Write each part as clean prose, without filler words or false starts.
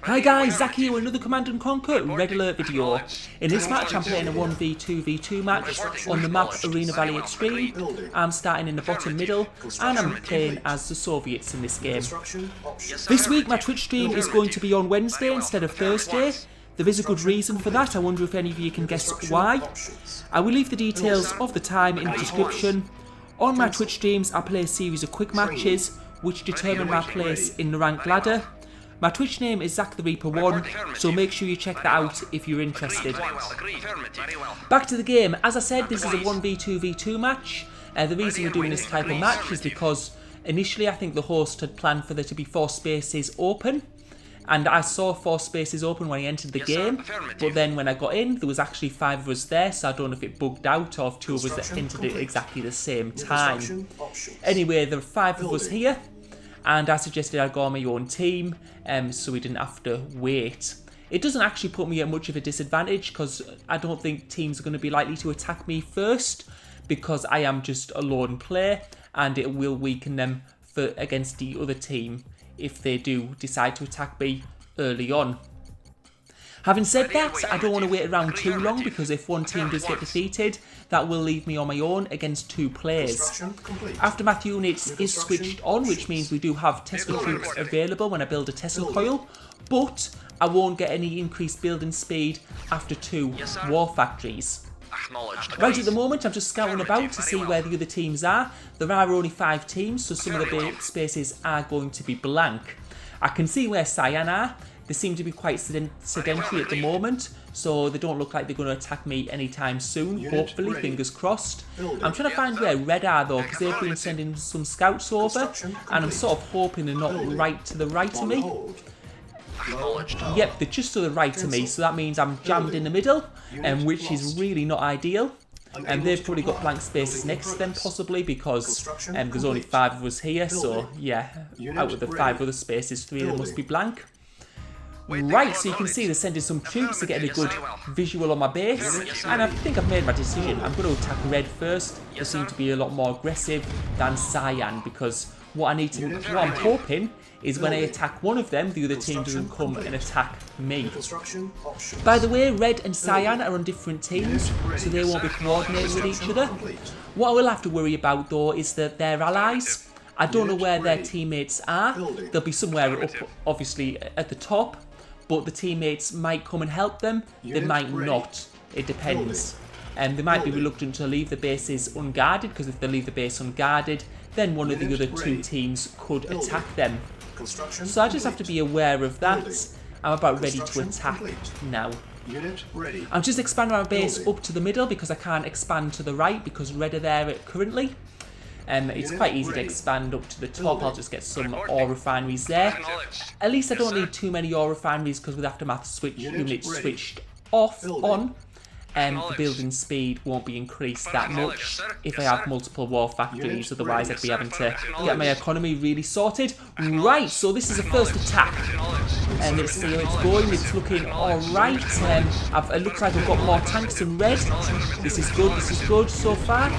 Hi guys, Zach here with another Command & Conquer Red Alert video. In this match I'm playing a 1v2v2 match on the map Arena Valley Extreme. I'm starting in the bottom middle and I'm playing as the Soviets in this game. This week my Twitch stream is going to be on Wednesday instead of Thursday. There is a good reason for that. I wonder if any of you can guess why. I will leave the details of the time in the description. On my Twitch streams I play a series of quick matches which determine my place in the ranked ladder. My Twitch name is Zach the Reaper 1, so make sure you check that out if you're interested. Back to the game. As I said, this is a 1v2v2 match. The reason we're doing this type of match is because initially I think the host had planned for there to be 4 spaces open. And I saw 4 spaces open when I entered the game, but then when I got in, there was actually 5 of us there, so I don't know if it bugged out or if 2 of us that entered at exactly the same time. Anyway, there are 5 of us here. And I suggested I go on my own team, so we didn't have to wait. It doesn't actually put me at much of a disadvantage because I don't think teams are going to be likely to attack me first because I am just a lone player and it will weaken them against the other team if they do decide to attack me early on. Having said that, I don't want to wait around too long because if one team does get defeated, that will leave me on my own against 2 players. Aftermath units is switched on, which means we do have Tesla troops available when I build a Tesla coil, but I won't get any increased building speed after 2 war factories. Right at the moment, I'm just scouting about to see where the other teams are. There are only 5 teams, so some of the spaces are going to be blank. I can see where Cyan are. They seem to be quite sedentary at the moment, so they don't look like they're going to attack me anytime soon, hopefully, fingers crossed. I'm trying to find where Red are though, because they've been sending some scouts over, and I'm sort of hoping they're not right to the right of me. Yep, they're just to the right of me, so that means I'm jammed in the middle, which is really not ideal. And they've probably got blank spaces next to them, possibly, because there's only 5 of us here, so yeah, out of the 5 other spaces, 3 of them must be blank. Right, so you can see they're sending some troops to get a good visual on my base, and I think I've made my decision. I'm going to attack Red first. They seem to be a lot more aggressive than Cyan, because what I'm hoping is when I attack one of them, the other team doesn't come and attack me. By the way, Red and Cyan are on different teams, so they won't be coordinating with each other. What I will have to worry about though is that their allies, I don't know where their teammates are. They'll be somewhere up, obviously, at the top. But the teammates might come and help them, they might not, it depends. They might be reluctant to leave the bases unguarded, because if they leave the base unguarded, then one of the other 2 teams could attack them. So I just have to be aware of that. I'm about ready to attack now. I'm just expanding my base up to the middle because I can't expand to the right because Red are there currently. It's quite easy to expand up to the top. I'll just get some ore refineries there. At least I don't need too many ore refineries because with Aftermath units switched on, the building speed won't be increased that much if I have multiple war factories. Otherwise I'd be having to get my economy really sorted. Right, so this is the first attack. And let's see how it's going. It's looking alright. It looks like I've got more tanks than Red. This is good so far.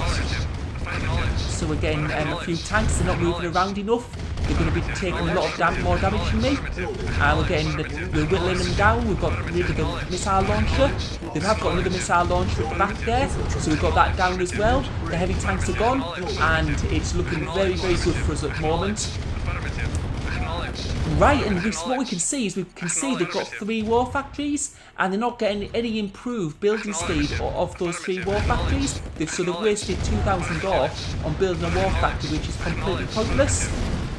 So we're getting a few tanks, they're not moving around enough. They're going to be taking a lot of more damage from me. And we're whittling them down. We've got rid of the missile launcher. They have got another missile launcher at the back there, so we've got that down as well. The heavy tanks are gone, and it's looking very, very good for us at the moment. Right, and what we can see is they've got 3 war factories, and they're not getting any improved building speed of those 3 war factories. So they've wasted 2,000 ore on building a war factory, which is completely pointless.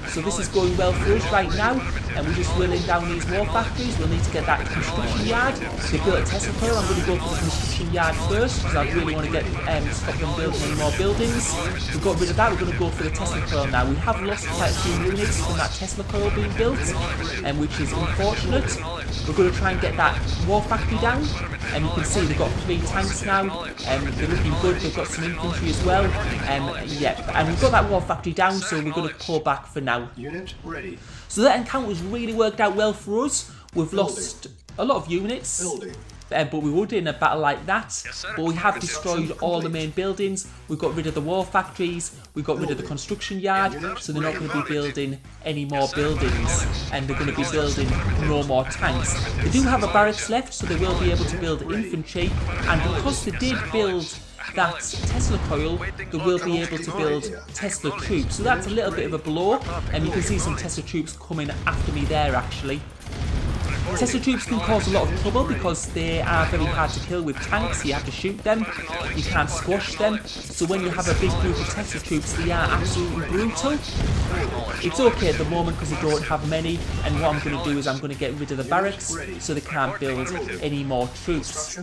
So this is going well for us right now, and we're just whittling down these war factories. We'll need to get that construction yard. They built a Tesla coil. I'm going to go for the construction yard first because I really want to stop them building any more buildings. We've got rid of that. We're going to go for the Tesla coil now. We have lost quite a few units from that Tesla coil being built, which is unfortunate. We're going to try and get that war factory down, and you can see they've got 3 tanks now, they're looking good. They've got some infantry as well, and we've got that war factory down, so we're going to pull back for now. So that encounter's really worked out well for us. We've lost a lot of units, but we would in a battle like that. But we have destroyed all the main buildings. We got rid of the war factories. We got rid of the construction yard. So they're not going to be building any more buildings, and they're going to be building no more tanks. They do have a barracks left, so they will be able to build infantry. And because they did build that Tesla coil, they will be able to build Tesla troops. So that's a little bit of a blow, and you can see some Tesla troops coming after me there actually. Tesla troops can cause a lot of trouble because they are very hard to kill with tanks. You have to shoot them, you can't squash them. So when you have a big group of Tesla troops, they are absolutely brutal. It's okay at the moment because they don't have many, and what I'm going to do is I'm going to get rid of the barracks so they can't build any more troops.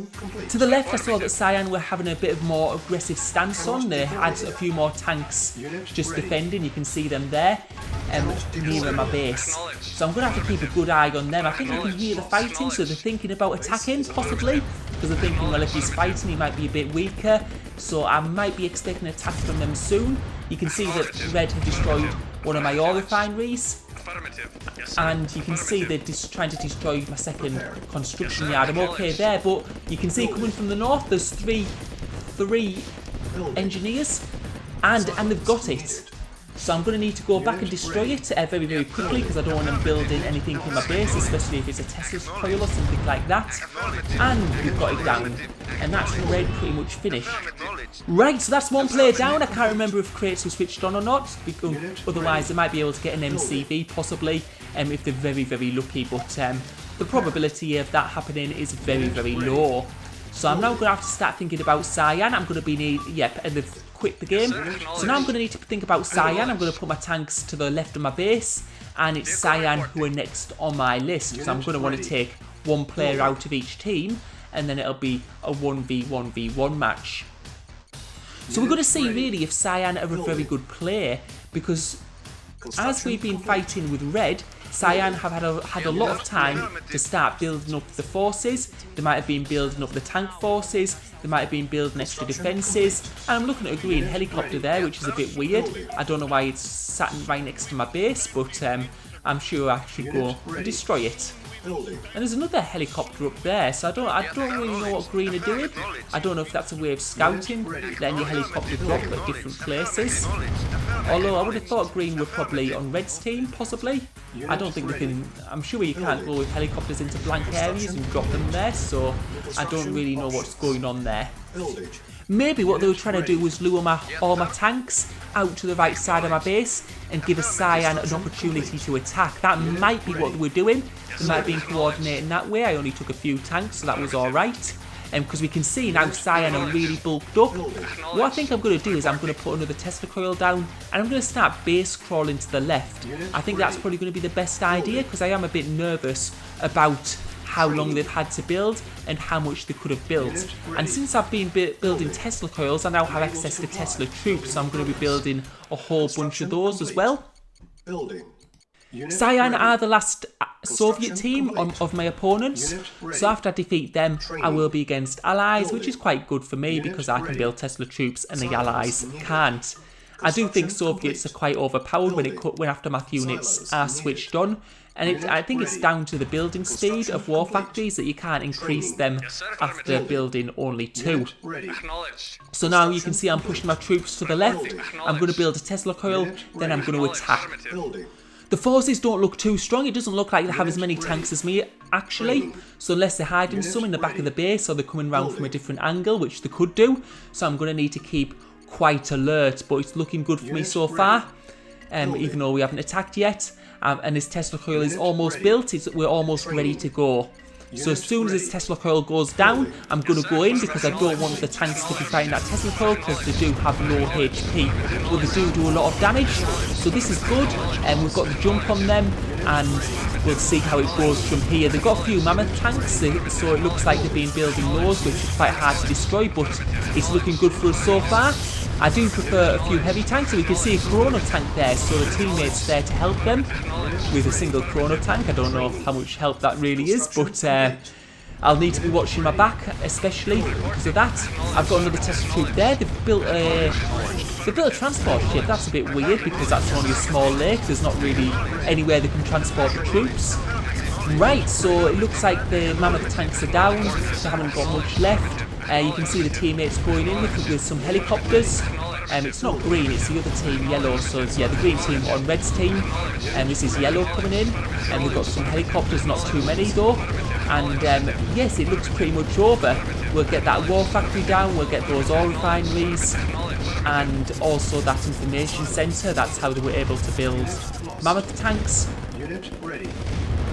To the left I saw that Cyan were having a bit of more aggressive stance on. They had a few more tanks just defending, you can see them there, near my base. So I'm going to have to keep a good eye on them. I think you can hear the fighting, so they're thinking about attacking possibly, because they're thinking, well, if he's fighting he might be a bit weaker, so I might be expecting an attack from them soon. You can see that Red have destroyed one of my ore refineries, and you can see they're just trying to destroy my second construction yard. I'm okay there, but you can see coming from the north there's three engineers, and they've got it. So I'm going to need to go back and destroy it very, very quickly, because I don't want them building anything in my base, especially if it's a Tesla coil or something like that. And we've got it down, and that's Red pretty much finished. Right, so that's one player down. I can't remember if crates were switched on or not, because otherwise they might be able to get an MCV possibly, if they're very, very lucky, but the probability of that happening is very, very low. So I'm now going to have to start thinking about Cyan. I'm going to be and they've quit the game. So now I'm going to need to think about Cyan. I'm going to put my tanks to the left of my base, and it's Cyan who are next on my list. So I'm going to want to take one player out of each team, and then it'll be a 1v1v1 match. So we're going to see really if Cyan are a very good player, because as we've been fighting with Red, Cyan have had a lot of time to start building up the forces. They might have been building up the tank forces, they might have been building extra defences, and I'm looking at a green helicopter there, which is a bit weird. I don't know why it's sat right next to my base, but I'm sure I should go and destroy it. And there's another helicopter up there, so I don't really know what green are doing. I don't know if that's a way of scouting, letting your helicopter drop at different places. Although I would have thought green were probably on Red's team, possibly. I don't think they can. I'm sure you can't go with helicopters into blank areas and drop them there, so I don't really know what's going on there. Maybe what they were trying to do was lure all my tanks out to the right side of my base and give a Cyan an opportunity to attack. That might be what they were doing. They might have been coordinating that way. I only took a few tanks, so that was alright. Because we can see now Cyan are really bulked up. What I think I'm going to do is I'm going to put another Tesla coil down, and I'm going to start base crawling to the left. I think that's probably going to be the best idea, because I am a bit nervous about how long they've had to build and how much they could have built. And since I've been building Tesla coils, I now have access to Tesla troops, so I'm going to be building a whole bunch of those as well. Cyan are the last Soviet team of my opponents, so after I defeat them I will be against allies, which is quite good for me because I can build Tesla troops and the allies can't. I do think Soviets are quite overpowered when aftermath units are switched on, and I think it's down to the building speed of war factories that you can't increase them after building only 2. So now you can see I'm pushing my troops to the left. I'm going to build a Tesla coil, then I'm going to attack. The forces don't look too strong. It doesn't look like they have as many tanks as me, actually. So unless they're hiding some in the back of the base, or they're coming round from a different angle, which they could do. So I'm going to need to keep quite alert, but it's looking good for me so far, even though we haven't attacked yet. And this Tesla coil is almost built. We're almost ready to go. So as soon as this Tesla coil goes down, I'm going to go in, because I don't want the tanks to be fighting that Tesla coil, because they do have low HP, but they do a lot of damage. So this is good, and we've got the jump on them, and we'll see how it goes from here. They've got a few mammoth tanks, so it looks like they've been building those, which is quite hard to destroy, but it's looking good for us so far. I do prefer a few heavy tanks, so we can see a chrono tank there, so the teammates there to help them with a single chrono tank. I don't know how much help that really is, but I'll need to be watching my back, especially because of that. I've got another Tesla troop there. They've built a transport ship. That's a bit weird, because that's only a small lake. There's not really anywhere they can transport the troops. Right, so it looks like the mammoth tanks are down. They haven't got much left. You can see the teammates going in with some helicopters. It's not green, it's the other team, yellow. So yeah, the green team on red's team. This is yellow coming in. And we've got some helicopters, not too many though. And yes, it looks pretty much over. We'll get that war factory down, we'll get those ore refineries, and also that information centre. That's how they were able to build mammoth tanks. Unit ready.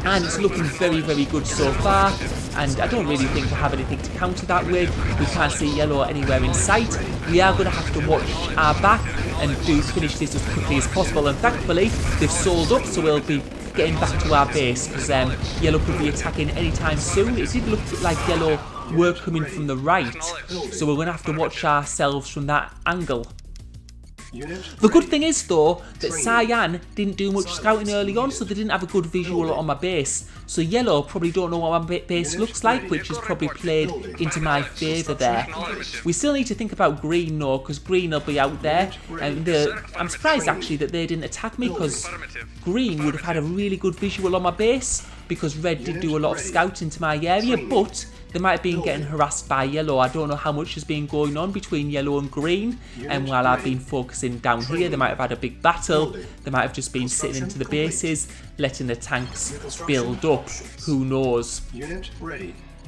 And it's looking very, very good so far, and I don't really think we have anything to counter that with. We can't see yellow anywhere in sight. We are going to have to watch our back and finish this as quickly as possible, and thankfully they've sold up, so we'll be getting back to our base, because yellow could be attacking anytime soon. It did look like yellow were coming from the right, so we're going to have to watch ourselves from that angle. The good thing is though that Cyan didn't do much scouting early on, so they didn't have a good visual on my base. So yellow probably don't know what my base looks like, which has probably played into my favour there. We still need to think about green though, because green will be out there, and I'm surprised actually that they didn't attack me, because green would have had a really good visual on my base, because red did do a lot of scouting to my area, but they might have been getting harassed by yellow. I don't know how much has been going on between yellow and green, and while I've been focusing down here, they might have had a big battle. They might have just been sitting into the bases, letting the tanks build up. Who knows?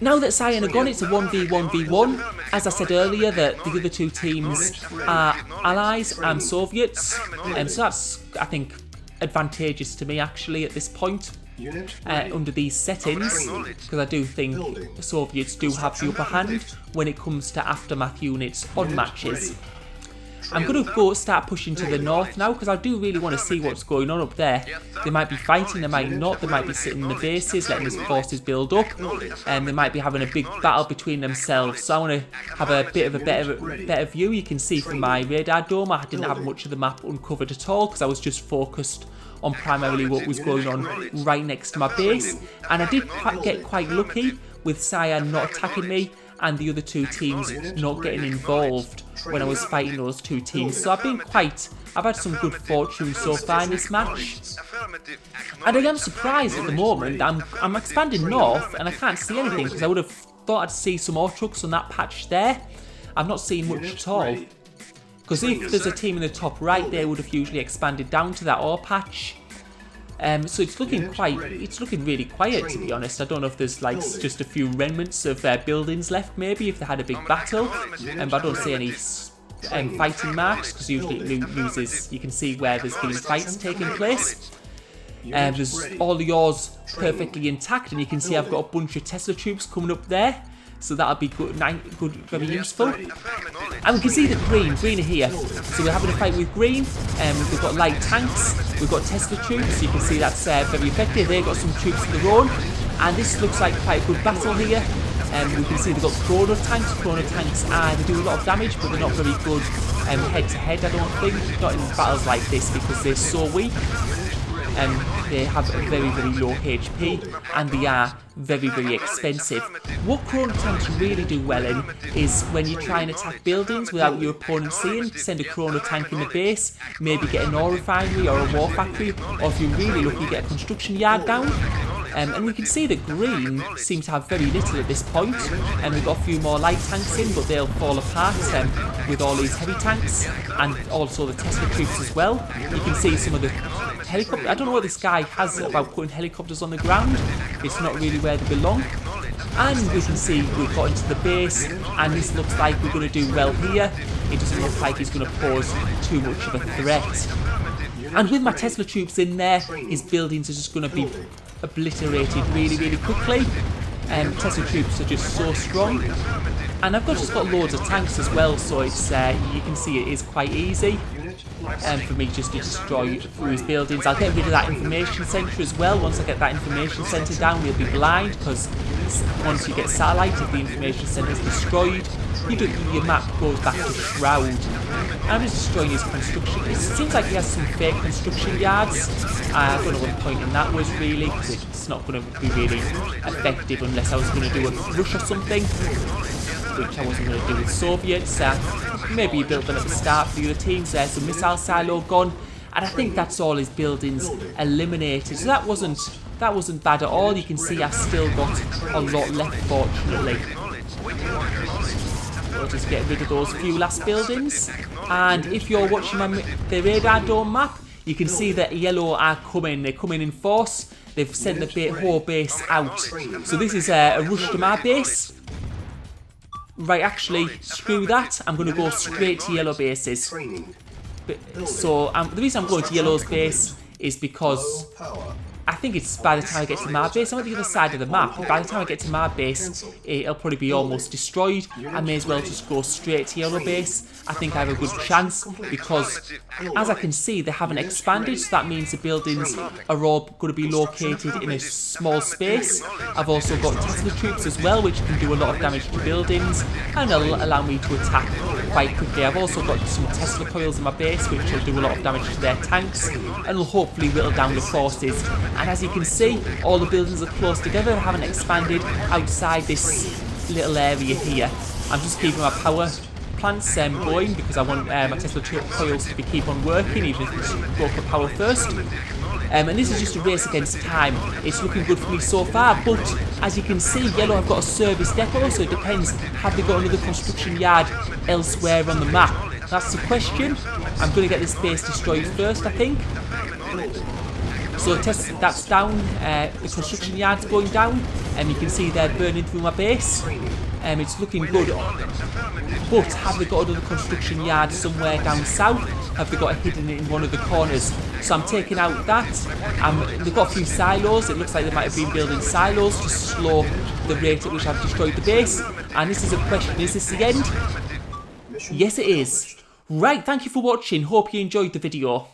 Now that Cyan are gone, it's a 1v1v1. As I said earlier, that the other two teams are allies and Soviets, and so that's, I think, advantageous to me actually at this point. Under these settings, because I do think the Soviets do have the upper hand when it comes to aftermath units on matches. I'm going to go start pushing to the north now, because I do really want to see what's going on up there. They might be fighting, they might not, they might be sitting in the bases, letting his forces build up, and they might be having a big battle between themselves. So I want to have a bit of a better view. You can see from my radar dome, I didn't have much of the map uncovered at all, because I was just focused on primarily what was going on right next to my base, and I did get quite lucky with Cyan not attacking me and the other two teams not getting involved when I was fighting those two teams. So I've had some good fortune so far in this match, and I am surprised at the moment. I'm expanding north and I can't see anything, because I would have thought I'd see some more trucks on that patch there. I've not seen much at all. Because if there's a team in the top right, they would have usually expanded down to that ore patch. So it's looking really quiet, to be honest. I don't know if there's like just a few remnants of buildings left, maybe, if they had a big battle. But I don't see any fighting marks, because usually it uses, you can see where there's been fights taking place. There's all the ores perfectly intact, and you can see I've got a bunch of Tesla troops coming up there. So that'll be good, very useful. And we can see that green are here. So we're having a fight with green. We've got light tanks. We've got Tesla troops. You can see that's very effective. They've got some troops of their own. And this looks like quite a good battle here. We can see they've got chrono tanks. Chrono tanks, they do a lot of damage, but they're not very good head-to-head, I don't think. Not in battles like this, because they're so weak. They have a very, very low HP, and they are very, very expensive. What chrono tanks really do well in is when you try and attack buildings without your opponent seeing, send a chrono tank in the base, maybe get an ore refinery or a war factory, or if you're really lucky, get a construction yard down. And we can see that green seems to have very little at this point, and we've got a few more light tanks in, but they'll fall apart with all these heavy tanks, and also the Tesla troops as well. You can see some of the helicopters. I don't know what this guy has about putting helicopters on the ground. It's not really where they belong. And we can see we've got into the base, and this looks like we're going to do well here. It doesn't look like he's going to pose too much of a threat. And with my Tesla troops in there, his buildings are just going to be obliterated really, really quickly. Tesla troops are just so strong. And I've just got loads of tanks as well, so it's you can see it is quite easy for me just to destroy through his buildings. I'll get rid of that information centre as well. Once I get that information centre down, we'll be blind, because once you get satellite, if the information centre is destroyed, your map goes back to Shroud. And I'm just destroying his construction. It seems like he has some fake construction yards. I don't know what the point in that was really, because it's not going to be really effective unless I was going to do a rush or something, which I wasn't going to do with Soviets. Maybe he built them at the start for the other teams. There's a missile silo gone, and I think that's all his buildings eliminated. So that wasn't that wasn't bad at all. You can see I've still got a lot left, fortunately. We'll just get rid of those few last buildings. And if you're watching the radar dome map, you can see that yellow are coming. They're coming in force. They've sent the whole base out. So this is a rush to my base. Right, actually, screw that. I'm going to go straight to yellow bases. So the reason I'm going to yellow's base is because I think it's by the time I get to my base, I'm at the other side of the map. By the time I get to my base, it'll probably be almost destroyed. I may as well just go straight to yellow base. I think I have a good chance because, as I can see, they haven't expanded, so that means the buildings are all going to be located in a small space. I've also got Tesla troops as well, which can do a lot of damage to buildings and allow me to attack quite quickly. I've also got some Tesla coils in my base, which will do a lot of damage to their tanks and will hopefully whittle down the forces. And as you can see, all the buildings are close together and haven't expanded outside this little area here. I'm just keeping my power plants going because I want my Tesla coils to keep on working, even if it's go for power first. And this is just a race against time. It's looking good for me so far, but as you can see, yellow have got a service depot, so it depends, have they got another construction yard elsewhere on the map? That's the question. I'm going to get this base destroyed first, I think. So that's down, the construction yard's going down, and you can see they're burning through my base. It's looking good, but have they got another construction yard somewhere down south? Have they got it hidden in one of the corners? So I'm taking out that. They've got a few silos. It looks like they might have been building silos to slow the rate at which I've destroyed the base. And this is a question, is this the end? Yes, it is. Right, thank you for watching. Hope you enjoyed the video.